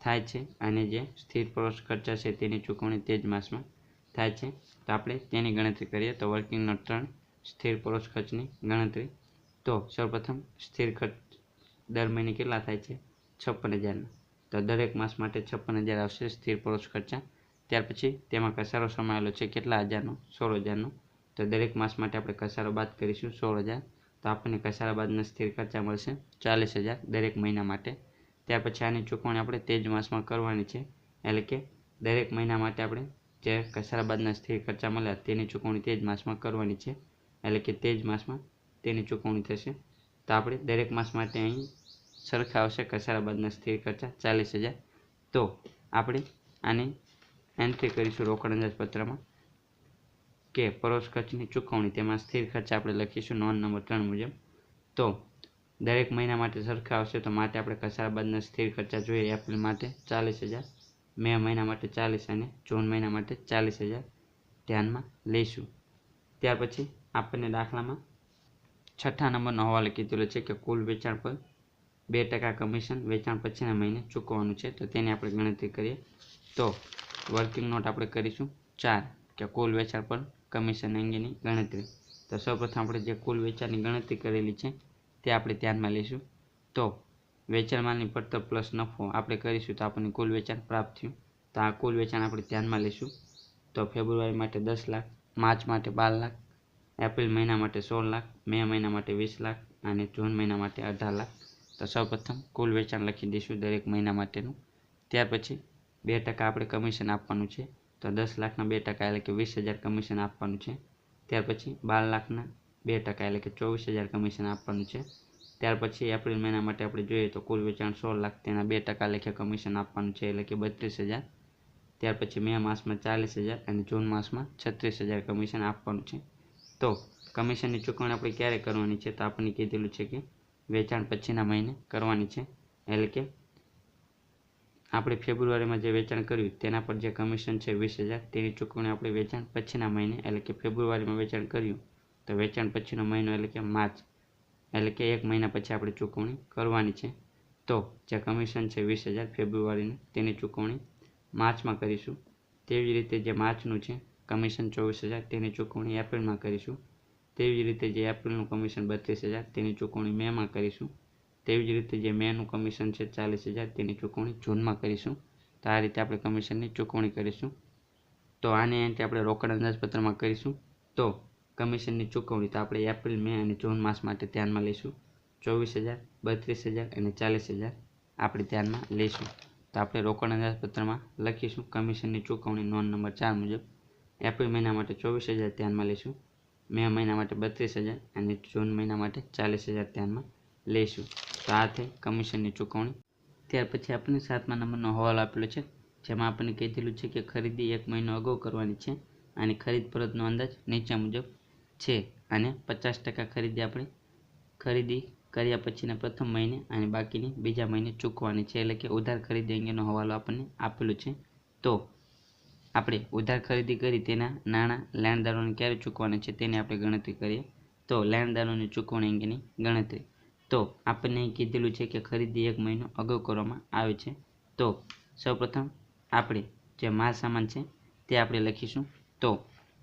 થાય છે અને જે સ્થિર પ્રવૃત્તિ ખર્ચા છે તેની ચૂકવણી તે જ માસમાં થાય છે. તો આપણે તેની ગણતરી કરીએ તો વર્કિંગ નોટ 3 સ્થિર પ્રવૃત્તિ ખર્ચની ગણતરી. તો સૌપ્રથમ સ્થિર ખર્ચ દર મહિને કેટલા થાય છે? 56,000ના. તો દરેક માસ માટે 56,000 આવશે સ્થિર પ્રવૃત્તિ ખર્ચા. ત્યાર પછી તેમાં ઘસારો સમાયેલો છે કેટલા હજારનો? 16,000નો. તો દરેક માસ માટે આપણે ઘસારો બાદ કરીશું 16,000. તો આપણને ઘસારા બાદના સ્થિર ખર્ચા મળશે 40,000 દરેક મહિના માટે. ત્યાર પછી આની ચૂકવણી આપણે તે જ માસમાં કરવાની છે, એટલે કે દરેક મહિના માટે આપણે જે ઘસારા બાદના સ્થિર ખર્ચા મળ્યા તેની ચૂકવણી તે જ માસમાં કરવાની છે, એટલે કે તે જ માસમાં તેની ચૂકવણી થશે. તો આપણે દરેક માસ માટે અહીં સરખા આવશે ઘસારા બાદના સ્થિર ખર્ચા 40,000. તો આપણે આની એન્ટ્રી કરીશું રોકડ અંદાજપત્રમાં કે પ્રવૃત્તિ ખર્ચની ચૂકવણી, તેમાં સ્થિર ખર્ચા આપણે લખીશું નોંધ નંબર 3 મુજબ. તો દરેક મહિના માટે સરખા આવશે, તો માટે આપણે ઘસારા બાદના સ્થિર ખર્ચા જોઈએ. એપ્રિલ માટે 40,000, મે મહિના માટે 40 અને જૂન મહિના માટે 40,000 ધ્યાનમાં લઈશું. ત્યાર પછી આપણને દાખલામાં છઠ્ઠા નંબરનો હવાલો કીધેલો છે કે કુલ વેચાણ પર 2% કમિશન વેચાણ પછીના મહિને ચૂકવવાનું છે. તો તેની આપણે ગણતરી કરીએ તો વર્કિંગ નોટ આપણે કરીશું 4 કે કુલ વેચાણ પર કમિશન અંગેની ગણતરી. તો સૌપ્રથમ આપણે જે કુલ વેચાણની ગણતરી કરેલી છે તે આપણે ધ્યાનમાં લઈશું. તો વેચાણ માલની પડતર પ્લસ નફો આપણે કરીશું તો આપણને કુલ વેચાણ પ્રાપ્ત થયું. તો આ કુલ વેચાણ આપણે ધ્યાનમાં લઈશું. તો ફેબ્રુઆરી માટે 10 લાખ, માર્ચ માટે 12 લાખ, એપ્રિલ મહિના માટે 16 લાખ, મે મહિના માટે 20 લાખ અને જૂન મહિના માટે 18 લાખ. તો સૌપ્રથમ કુલ વેચાણ લખી દઈશું દરેક મહિના માટેનું. ત્યાર પછી 2% આપણે કમિશન આપવાનું છે. તો 10 લાખના 2% એટલે કે 20,000 કમિશન આપવાનું છે. ત્યાર પછી 12 લાખના 2% એટલે કે 24,000 કમિશન આપવાનું છે. ત્યાર પછી એપ્રિલ મહિના માટે આપણે જોઈએ તો કુલ વેચાણ 16 લાખ, તેના 2% લેખે કમિશન આપવાનું છે એટલે કે 32,000. ત્યાર પછી મે માસમાં 40,000 અને જૂન માસમાં 36,000 કમિશન આપવાનું છે. તો કમિશનની ચૂકવણી આપણે ક્યારે કરવાની છે? તો આપણને કીધેલું છે કે વેચાણ પછીના મહિને કરવાની છે, એટલે કે આપણે ફેબ્રુઆરીમાં જે વેચાણ કર્યું તેના પર જે કમિશન છે 20,000 તેની ચૂકવણી આપણે વેચાણ પછીના મહિને, એટલે કે ફેબ્રુઆરીમાં વેચાણ કર્યું તો વેચાણ પછીનો મહિનો એટલે કે માર્ચ, એટલે કે 1 મહિના પછી આપણે ચૂકવણી કરવાની છે. તો જે કમિશન છે 20,000 ફેબ્રુઆરીનું તેની ચૂકવણી માર્ચમાં કરીશું. તેવી જ રીતે જે માર્ચનું છે કમિશન 24,000 તેની ચૂકવણી એપ્રિલમાં કરીશું. તેવી જ રીતે જે એપ્રિલનું કમિશન 32,000 તેની ચૂકવણી મેમાં કરીશું. તેવી જ રીતે જે મેનું કમિશન છે 40,000 તેની ચૂકવણી જૂનમાં કરીશું. તો આ રીતે આપણે કમિશનની ચૂકવણી કરીશું. તો આની એન્ટ્રી આપણે રોકડ અંદાજપત્રમાં કરીશું. તો કમિશનની ચૂકવણી તો આપણે એપ્રિલ, મે અને જૂન માસ માટે ધ્યાનમાં લઈશું. 24,000, 32,000 અને 40,000 આપણે ધ્યાનમાં લઈશું. તો આપણે રોકડ અંદાજપત્રમાં લખીશું કમિશનની ચૂકવણી નોંધ નંબર 4 મુજબ. એપ્રિલ મહિના માટે 24,000 ધ્યાનમાં લઈશું, મે મહિના માટે 32,000 અને જૂન મહિના માટે 40,000 ધ્યાનમાં લઈશું. તો આ થઈ કમિશનની ચૂકવણી. ત્યાર પછી આપણને 7મા નંબરનો હવાલો આપેલો છે, જેમાં આપણને કીધેલું છે કે ખરીદી 1 મહિનો અગાઉ કરવાની છે અને ખરીદ પરતનો અંદાજ નીચે મુજબ છે અને 50% ખરીદી આપણે ખરીદી કર્યા પછીના પ્રથમ મહિને અને બાકીની બીજા મહિને ચૂકવવાની છે, એટલે કે ઉધાર ખરીદી અંગેનો હવાલો આપણને આપેલો છે. તો આપણે ઉધાર ખરીદી કરી તેના નાણાં લેણદારોને ક્યારે ચૂકવવાના છે તેની આપણે ગણતરી કરીએ. તો લેણદારોની ચૂકવણી અંગેની ગણતરી. તો આપણને અહીં કીધેલું છે કે ખરીદી 1 મહિનો અગાઉ કરવામાં આવે છે. તો સૌપ્રથમ આપણે જે માલ સામાન છે તે આપણે લખીશું. તો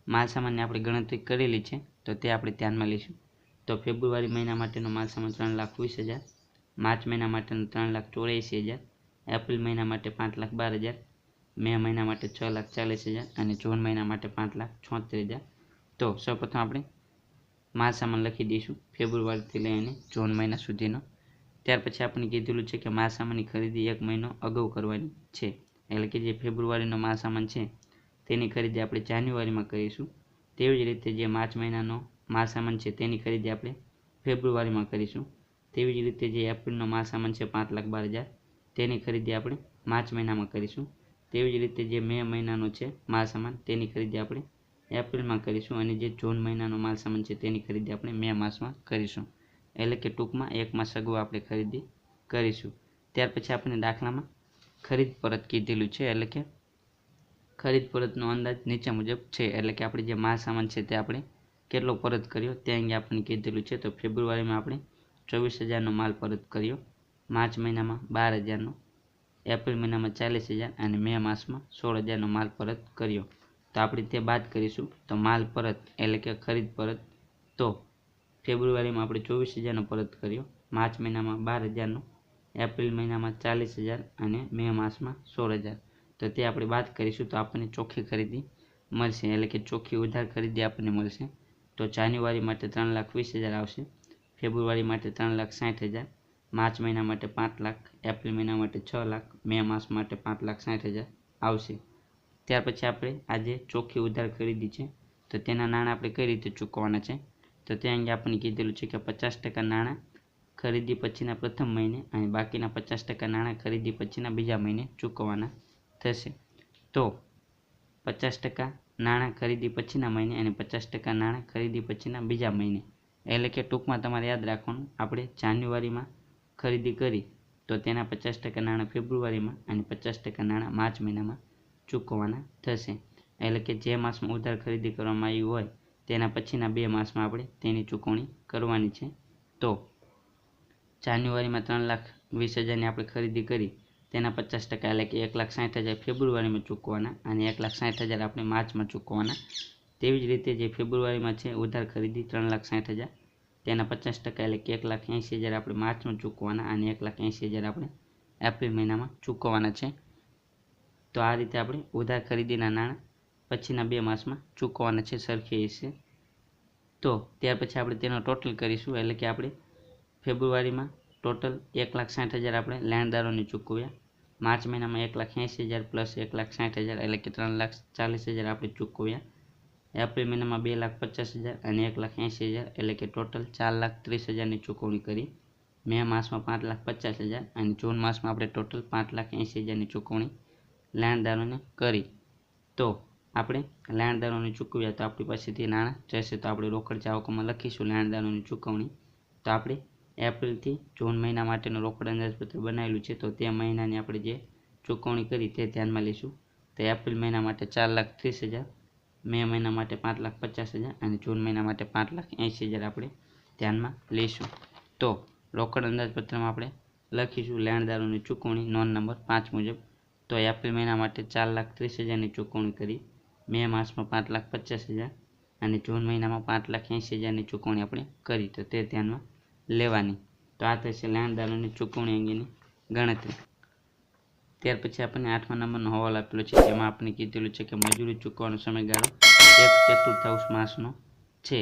માલ સામાનની આપણે ગણતરી કરેલી છે તો તે આપણે ધ્યાનમાં લઈશું. તો ફેબ્રુઆરી મહિના માટેનો માલ સામાન 3,20,000, માર્ચ મહિના માટેનો 3,84,000, એપ્રિલ મહિના માટે 5,12,000, મે મહિના માટે 6,40,000 અને જૂન મહિના માટે 5,76,000. તો સૌપ્રથમ આપણે માલ સામાન લખી દઈશું ફેબ્રુઆરીથી લઈને જૂન મહિના સુધીનો. ત્યાર પછી આપણે કીધેલું છે કે માલ સામાનની ખરીદી 1 મહિનો અગાઉ કરવાની છે, એટલે કે જે ફેબ્રુઆરીનો માલ સામાન છે તેની ખરીદી આપણે જાન્યુઆરીમાં કરીશું. તેવી જ રીતે જે માર્ચ મહિનાનો માલ સામાન છે તેની ખરીદી આપણે ફેબ્રુઆરીમાં કરીશું. તેવી જ રીતે જે એપ્રિલનો માલ સામાન છે 5,12,000 તેની ખરીદી આપણે માર્ચ મહિનામાં કરીશું. તેવી જ રીતે જે મે મહિનાનો છે માલ સામાન તેની ખરીદી આપણે એપ્રિલમાં કરીશું અને જે જૂન મહિનાનો માલ સામાન છે તેની ખરીદી આપણે મે માસમાં કરીશું. એટલે કે ટૂંકમાં 1 માસ અગાઉ આપણે ખરીદી કરીશું. ત્યાર પછી આપણે દાખલામાં ખરીદ પરત કીધેલું છે, એટલે કે ખરીદ પરતનો અંદાજ નીચે મુજબ છે. એટલે કે આપણે જે માલ સામાન છે તે આપણે કેટલો પરત કર્યો તે અંગે આપણને કીધેલું છે. તો ફેબ્રુઆરીમાં આપણે 24,000નો માલ પરત કર્યો, માર્ચ મહિનામાં 12,000નો, એપ્રિલ મહિનામાં 40,000 અને મે માસમાં 16,000નો માલ પરત કર્યો. તો આપણે તે બાદ કરીશું. તો માલ પરત એટલે કે ખરીદ પરત, તો ફેબ્રુઆરીમાં આપણે 24,000નો પરત કર્યો, માર્ચ મહિનામાં 12,000નો, એપ્રિલ મહિનામાં 40,000 અને મે માસમાં 16,000. તો તે આપણે બાદ કરીશું તો આપણને ચોખ્ખી ખરીદી મળશે, એટલે કે ચોખ્ખી ઉધાર ખરીદી આપણને મળશે. તો જાન્યુઆરી માટે 3,20,000 આવશે, ફેબ્રુઆરી માટે 3,60,000, માર્ચ મહિના માટે 5 લાખ, એપ્રિલ મહિના માટે 6 લાખ, મે માસ માટે 5,60,000 આવશે. ત્યાર પછી આપણે આજે ચોખ્ખી ઉધાર ખરીદી છે તો તેના નાણાં આપણે કઈ રીતે ચૂકવવાના છે, તો તે અંગે આપણને કીધેલું છે કે 50% નાણાં ખરીદી પછીના પ્રથમ મહિને અને બાકીના 50% નાણાં ખરીદી પછીના બીજા મહિને ચૂકવવાના થશે. તો 50% નાણાં ખરીદી પછીના મહિને અને 50% નાણાં ખરીદી પછીના બીજા મહિને, એટલે કે ટૂંકમાં તમારે યાદ રાખવાનું, આપણે જાન્યુઆરીમાં ખરીદી કરી તો તેના 50% નાણાં ફેબ્રુઆરીમાં અને 50% નાણાં માર્ચ મહિનામાં ચૂકવવાના થશે. એટલે કે જે માસમાં ઉધાર ખરીદી કરવામાં આવી હોય તેના પછીના 2 માસમાં આપણે તેની ચૂકવણી કરવાની છે. તો જાન્યુઆરીમાં 3,20,000ની આપણે ખરીદી કરી, તેના 50% એટલે કે 1,60,000 ફેબ્રુઆરીમાં ચૂકવવાના અને 1,60,000 આપણે માર્ચમાં ચૂકવવાના. તેવી જ રીતે જે ફેબ્રુઆરીમાં છે ઉધાર ખરીદી 3,60,000, તેના 50% એટલે કે 1,80,000 આપણે માર્ચમાં ચૂકવવાના અને 1,80,000 આપણે એપ્રિલ મહિનામાં ચૂકવવાના છે. તો આ રીતે આપણે ઉધાર ખરીદીના નાણાં પછીના 2 માસમાં ચૂકવવાના છે સરખી રીતે. તો ત્યાર પછી આપણે તેનો ટોટલ કરીશું, એટલે કે આપણે ફેબ્રુઆરીમાં ટોટલ 1,60,000 આપણે લેણદારોને ચૂકવ્યા, માર્ચ મહિનામાં 1,80,000 પ્લસ 1,60,000 એટલે કે 3,40,000 આપણે ચૂકવ્યા, એપ્રિલ મહિનામાં 2,50,000 અને 1,80,000 એટલે કે ટોટલ 4,30,000ની ચૂકવણી કરી, મે માસમાં 5,50,000 અને જૂન માસમાં આપણે ટોટલ 5,80,000ની ચૂકવણી લેણદારોને કરી. તો આપણે લેણદારોને ચૂકવ્યા તો આપણી પાસેથી નાણાં જશે, તો આપણે રોકડ જાવકોમાં લખીશું લેણદારોની ચૂકવણી. તો આપણે એપ્રિલથી જૂન મહિના માટેનું રોકડ અંદાજપત્ર બનાવેલું છે, તો તે મહિનાની આપણે જે ચૂકવણી કરી તે ધ્યાનમાં લઈશું. તો એપ્રિલ મહિના માટે 4,30,000, મે મહિના માટે 5,50,000 અને જૂન મહિના માટે 5,80,000 આપણે ધ્યાનમાં લઈશું. તો રોકડ અંદાજપત્રમાં આપણે લખીશું લેણદારોની ચૂકવણી નોંધ નંબર 5 મુજબ. તો એપ્રિલ મહિના માટે 4,30,000ની ચૂકવણી કરી, મે માસમાં 5,50,000 અને જૂન મહિનામાં 5,80,000ની ચૂકવણી આપણે કરી, તો તે ધ્યાનમાં લેવાની. તો આ થશે લેણદારોની ચૂકવણી અંગેની ગણતરી. ત્યાર પછી આપણને 8મા નંબરનો હવાલો આપેલો છે, જેમાં આપણે કીધેલું છે કે મજૂરી ચૂકવવાનો સમયગાળો 1/4 માસનો છે.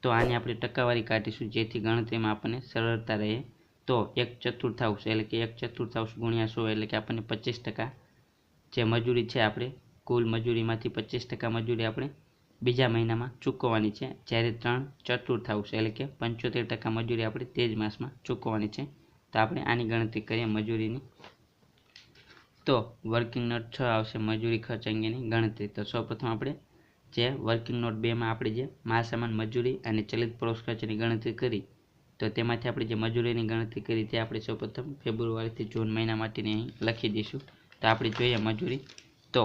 તો આની આપણે ટકાવારી કાઢીશું જેથી ગણતરીમાં આપણને સરળતા રહે. તો 1/4 એટલે કે 1/4 ગુણ્યા 100 એટલે કે આપણને 25% જે મજૂરી છે આપણે કુલ મજૂરીમાંથી 25% મજૂરી આપણે બીજા મહિનામાં ચૂકવવાની છે, જ્યારે 3/4 એટલે કે 75% મજૂરી આપણે તે જ માસમાં ચૂકવવાની છે. તો આપણે આની ગણતરી કરીએ મજૂરીની. તો વર્કિંગ નોટ 6 આવશે મજૂરી ખર્ચ અંગેની ગણતરી. તો સૌપ્રથમ આપણે જે વર્કિંગ નોટ 2માં આપણે જે માલ સામાન મજૂરી અને ચલિત પરોક્ષ ખર્ચની ગણતરી કરી, તો તેમાંથી આપણે જે મજૂરીની ગણતરી કરી તે આપણે સૌપ્રથમ ફેબ્રુઆરીથી જૂન મહિના માટેની અહીં લખી દઈશું. તો આપણે જોઈએ મજૂરી. તો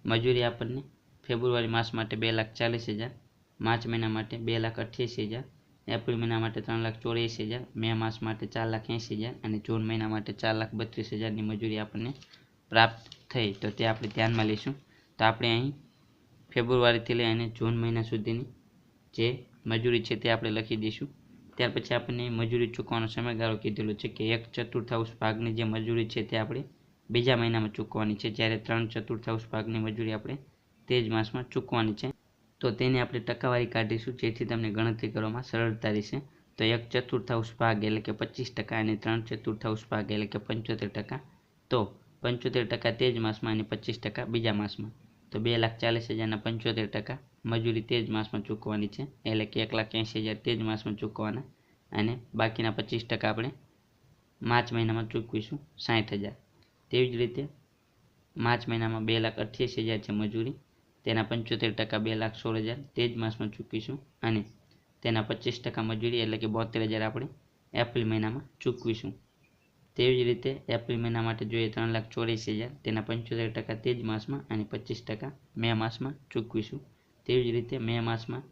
મજૂરી આપણને ફેબ્રુઆરી માસ માટે 2,40,000, માર્ચ મહિના માટે 2,88,000, એપ્રિલ મહિના માટે 3,84,000, મે માસ માટે 4,80,000 અને જૂન મહિના માટે 4,32,000ની મજૂરી આપણને પ્રાપ્ત થઈ. તો તે આપણે ધ્યાનમાં લઈશું. તો આપણે અહીં ફેબ્રુઆરીથી લઈ અને જૂન મહિના સુધીની જે મજૂરી છે તે આપણે લખી દઈશું. ત્યાર પછી આપણને મજૂરી ચૂકવવાનો સમયગાળો કીધેલો છે કે 1/4 ભાગની જે મજૂરી છે તે આપણે બીજા મહિનામાં ચૂકવવાની છે, જ્યારે 3/4 ભાગની મજૂરી આપણે તે જ માસમાં ચૂકવવાની છે. તો તેની આપણે ટકાવારી કાઢીશું જેથી તમને ગણતરી કરવામાં સરળતા રહેશે. તો 1/4 ભાગ એટલે કે 25% અને 3/4 ભાગ એટલે કે 75%. તો 75% તે જ માસમાં અને 25% બીજા માસમાં. તો 2,40,000ના 75%, મજૂરી તે જ માસમાં ચૂકવવાની છે, એટલે કે 1,80,000 તે જ માસમાં ચૂકવવાના અને બાકીના 25% આપણે માર્ચ મહિનામાં ચૂકવીશું 60,000. તેવી જ રીતે માર્ચ મહિનામાં 2,88,000 છે મજૂરી, તેના 75% 2,16,000 તે જ માસમાં ચૂકવીશું અને તેના 25% મજૂરી એટલે કે 72,000 આપણે એપ્રિલ મહિનામાં ચૂકવીશું. તેવી જ રીતે એપ્રિલ મહિના માટે જોઈએ 3,84,000 તેના 75% તે જ માસમાં અને 25% મે માસમાં ચૂકવીશું. તેવી જ રીતે મે માસમાં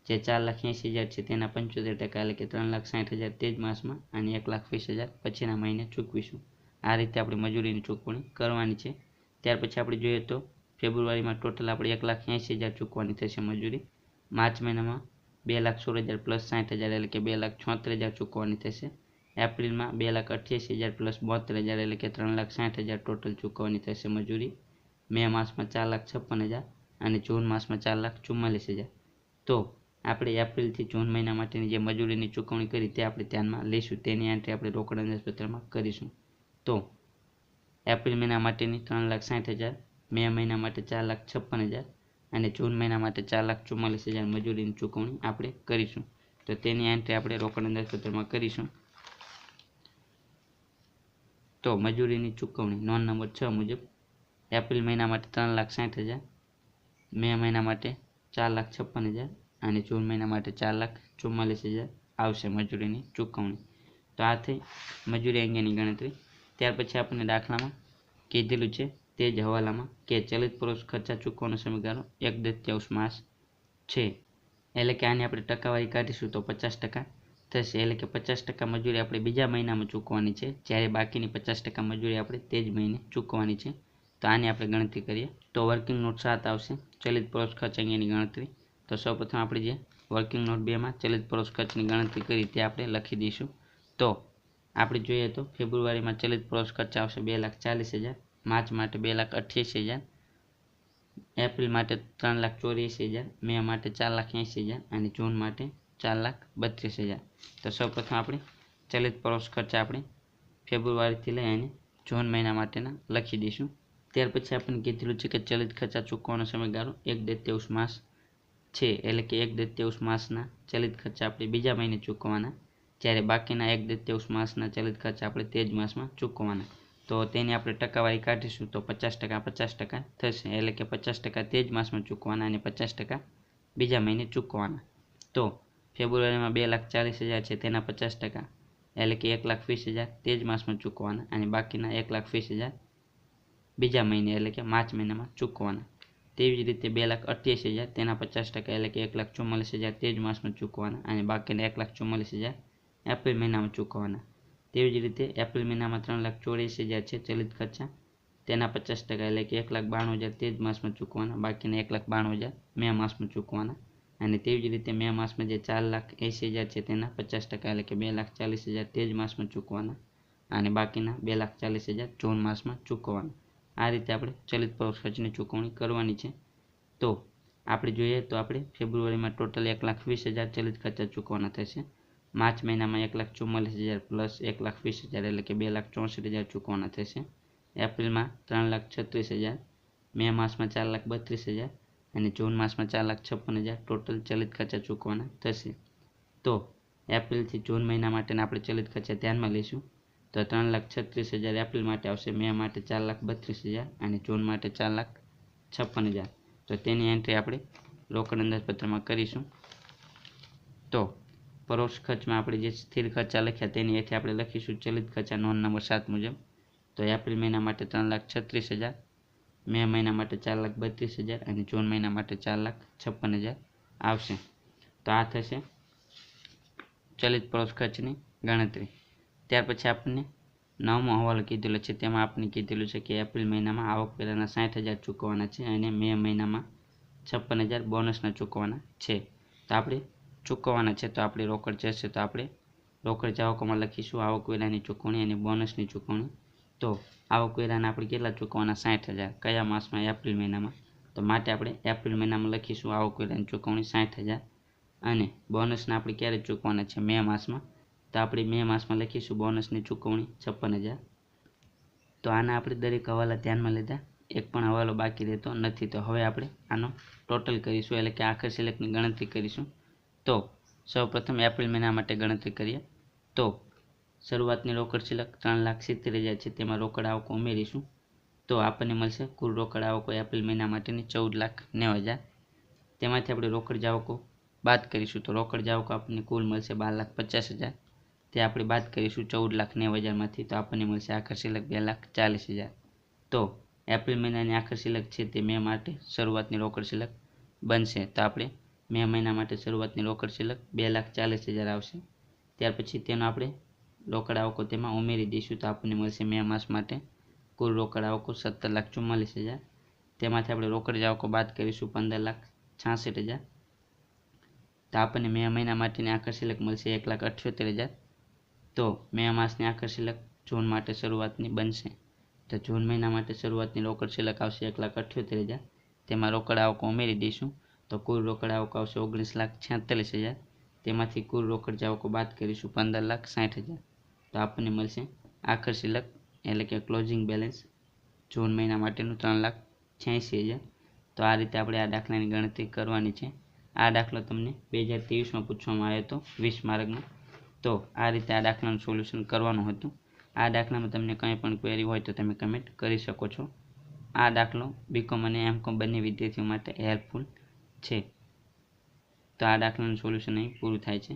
જે 4,80,000 છે તેના 75% એટલે કે 3,60,000 તે જ માસમાં અને 1,20,000 પછીના મહિને ચૂકવીશું. આ રીતે આપણે મજૂરીની ચૂકવણી કરવાની છે. ત્યાર પછી આપણે જોઈએ તો ફેબ્રુઆરીમાં ટોટલ આપણે 1,80,000 ચૂકવવાની થશે મજૂરી. માર્ચ મહિનામાં 2,16,000 પ્લસ 60,000 એટલે કે 2,76,000 ચૂકવવાની થશે. એપ્રિલમાં 2,88,000 પ્લસ 72,000 એટલે કે 3,60,000 ટોટલ ચૂકવવાની થશે મજૂરી. મે માસમાં 4,56,000 અને જૂન માસમાં 4,44,000. તો આપણે એપ્રિલથી જૂન મહિના માટેની જે મજૂરીની ચૂકવણી કરી તે આપણે ધ્યાનમાં લઈશું, તેની એન્ટ્રી આપણે રોકડ અંદાજપત્રમાં કરીશું. તો એપ્રિલ મહિના માટેની 3,60,000, મે મહિના માટે 4,56,000 અને જૂન મહિના માટે 4,44,000 મજૂરીની ચૂકવણી આપણે કરીશું. તો તેની એન્ટ્રી આપણે રોકડ અંદાજપત્રમાં કરીશું. તો મજૂરીની ચૂકવણી નોંધ નંબર 6 મુજબ એપ્રિલ મહિના માટે 3,60,000, મે મહિના માટે 4,56,000 અને જૂન મહિના માટે 4,44,000 આવશે મજૂરીની ચૂકવણી. તો આ થઈ મજૂરી અંગેની ગણતરી. ત્યાર પછી આપણને દાખલામાં કીધેલું છે તે જ હવાલામાં કે ચલિત પરોક્ષ ખર્ચા ચૂકવવાનો સમયગાળો 1/33 માસ છે, એટલે કે આની આપણે ટકાવારી કાઢીશું તો 50% થશે, એટલે કે 50% મજૂરી આપણે બીજા મહિનામાં ચૂકવવાની છે, જ્યારે બાકીની 50% મજૂરી આપણે તે જ મહિને ચૂકવવાની છે. તો આની આપણે ગણતરી કરીએ તો વર્કિંગ નોટ 7 આવશે ચલિત પરોક્ષ ખર્ચ અંગેની ગણતરી. તો સૌપ્રથમ આપણે જે વર્કિંગ નોટ 2માં ચલિત પરોક્ષ ખર્ચની ગણતરી કરી તે આપણે લખી દઈશું. તો આપણે જોઈએ તો ફેબ્રુઆરીમાં ચલિત પરોક્ષ ખર્ચ આવશે 2,40,000, માર્ચ માટે 2,88,000, એપ્રિલ માટે 3,84,000, મે માટે 4,80,000 અને જૂન માટે 4,32,000. તો સૌપ્રથમ આપણે ચલિત પરોક્ષ ખર્ચ આપણે ફેબ્રુઆરીથી લઈ અને જૂન મહિના માટેના લખી દઈશું. ત્યાર પછી આપણને કીધેલું છે કે ચલિત ખર્ચા ચૂકવવાનો સમયગાળો 1/33 માસ છે, એટલે કે 1/33 માસના ચલિત ખર્ચા આપણે બીજા મહિને ચૂકવવાના, જ્યારે બાકીના 1/33 માસના ચલિત ખર્ચા આપણે તે જ માસમાં ચૂકવવાના. તો તેની આપણે ટકાવારી કાઢીશું તો 50% થશે, એટલે કે 50% તે જ માસમાં ચૂકવવાના અને 50% બીજા મહિને ચૂકવવાના. તો ફેબ્રુઆરીમાં 2,40,000 છે તેના 50% એટલે કે 1,20,000 તે જ માસમાં ચૂકવવાના અને બાકીના 1,20,000 બીજા મહિને એટલે કે માર્ચ મહિનામાં ચૂકવવાના. તેવી જ રીતે 2,88,000 તેના 50% એટલે કે 1,44,000 તે જ માસમાં ચૂકવવાના અને બાકીના 1,44,000 એપ્રિલ મહિનામાં ચૂકવવાના. તેવી જ રીતે એપ્રિલ મહિનામાં 3,84,000 છે ચલિત ખર્ચા, તેના 50% એટલે કે 1,92,000 તે જ માસમાં ચૂકવવાના, બાકીના 1,92,000 મે માસમાં ચૂકવવાના. અને તેવી જ રીતે મે માસમાં જે 4,80,000 છે તેના 50% એટલે કે 2,40,000 તે જ માસમાં ચૂકવવાના અને બાકીના 2,40,000 જૂન માસમાં ચૂકવવાના. આ રીતે આપણે ચલિત પરોક્ષ ખર્ચની ચૂકવણી કરવાની છે. તો આપણે જોઈએ તો આપણે ફેબ્રુઆરીમાં ટોટલ 1,20,000 ચલિત ખર્ચા ચૂકવવાના થશે. માર્ચ મહિનામાં 1,44,000 પ્લસ 1,20,000 એટલે કે 2,64,000 ચૂકવવાના થશે. એપ્રિલમાં 3,36,000, મે માસમાં 4,32,000 અને જૂન માસમાં 4,56,000 ટોટલ ચલિત ખર્ચા ચૂકવવાના થશે. તો એપ્રિલથી જૂન મહિના માટેના આપણે ચલિત ખર્ચા ધ્યાનમાં લઈશું તો 3,36,000 એપ્રિલ માટે આવશે, મે માટે 4,32,000 અને જૂન માટે 4,56,000. તો તેની એન્ટ્રી આપણે રોકડ અંદાજપત્રમાં કરીશું. તો પરોક્ષ ખર્ચમાં આપણે જે સ્થિર ખર્ચા લખ્યા તેની હેઠળ આપણે લખીશું ચલિત ખર્ચા નોંધ નંબર 7 મુજબ. તો એપ્રિલ મહિના માટે 3,36,000, મે મહિના માટે 4,32,000 અને જૂન મહિના માટે 4,56,000 આવશે. તો આ થશે ચલિત પરોક્ષ ખર્ચની ગણતરી. ત્યાર પછી આપણને 9મો હવાલો કીધેલો છે, તેમાં આપણે કીધેલું છે કે એપ્રિલ મહિનામાં આવકવેરાના 60,000 ચૂકવવાના છે અને મે મહિનામાં 56,000 બોનસના ચૂકવવાના છે. તો આપણે ચૂકવવાના છે તો આપણે રોકડ જશે તો આપણે રોકડ જાવકોમાં લખીશું આવકવેરાની ચૂકવણી અને બોનસની ચૂકવણી. તો આવકવેરાના આપણે કેટલા ચૂકવવાના 60,000, કયા માસમાં? એપ્રિલ મહિનામાં. તો માટે આપણે એપ્રિલ મહિનામાં લખીશું આવકવેરાની ચૂકવણી 60,000 અને બોનસના આપણે ક્યારે ચૂકવવાના છે? મે માસમાં. તો આપણે મે માસમાં લખીશું બોનસની ચૂકવણી 56,000. તો આના આપણે દરેક હવાલા ધ્યાનમાં લીધા એક પણ હવાલો બાકી રહેતો નથી. તો હવે આપણે આનો ટોટલ કરીશું, એટલે કે આખર સિલકની ગણતરી કરીશું. તો સૌપ્રથમ એપ્રિલ મહિના માટે ગણતરી કરીએ. તો શરૂઆતની રોકડ સિલક 3,70,000 છે, તેમાં રોકડ આવકો ઉમેરીશું. તો આપણને મળશે કુલ રોકડ આવકો એપ્રિલ મહિના માટેની 14,90,000. તેમાંથી આપણે રોકડ જાવકો બાદ કરીશું. તો રોકડ જાવકો આપણને કુલ મળશે 12,50,000. તે આપણે બાદ કરીશું 14,90,000માંથી. તો આપણને મળશે આખર સિલક 2,40,000. તો એપ્રિલ મહિનાની આખર સિલક છે તે મે માટે શરૂઆતની રોકડ સિલક બનશે. તો આપણે મે મહિના માટે શરૂઆતની રોકડ સિલક 2,40,000 આવશે. ત્યાર પછી તેનો આપણે રોકડ આવકો તેમાં ઉમેરી દઈશું. તો આપણને મળશે મે માસ માટે કુલ રોકડ આવકો 17,44,000. તેમાંથી આપણે રોકડ જાવકો બાદ કરીશું 15,66,000. તો આપણને મે મહિના માટેની આખર સિલક મળશે 1,78,000. તો મે માસની આખર સિલક જૂન માટે શરૂઆતની બનશે. તો જૂન મહિના માટે શરૂઆતની રોકડ સિલક આવશે 1,78,000. તેમાં રોકડ આવકો ઉમેરી દઈશું. તો કુલ રોકડ આવકો આવશે 19,46,000. તેમાંથી કુલ રોકડ જાવકો બાદ કરીશું 15,60,000. તો આપણને મળશે આખર સિલક એટલે કે ક્લોઝિંગ બેલેન્સ જૂન મહિના માટેનું 3,86,000. તો આ રીતે આપણે આ દાખલાની ગણતરી કરવાની છે. આ દાખલો તમને 2023માં પૂછવામાં આવ્યો હતો 20 માર્કમાં. તો આ રીતે આ દાખલાનું સોલ્યુશન કરવાનું હતું. આ દાખલામાં તમને કંઈ પણ ક્વેરી હોય તો તમે કમેન્ટ કરી શકો છો. આ દાખલો બીકોમ અને એમકોમ બંને વિદ્યાર્થીઓ માટે હેલ્પફુલ છે. તો આ દાખલાનું સોલ્યુશન અહીં પૂરું થાય છે.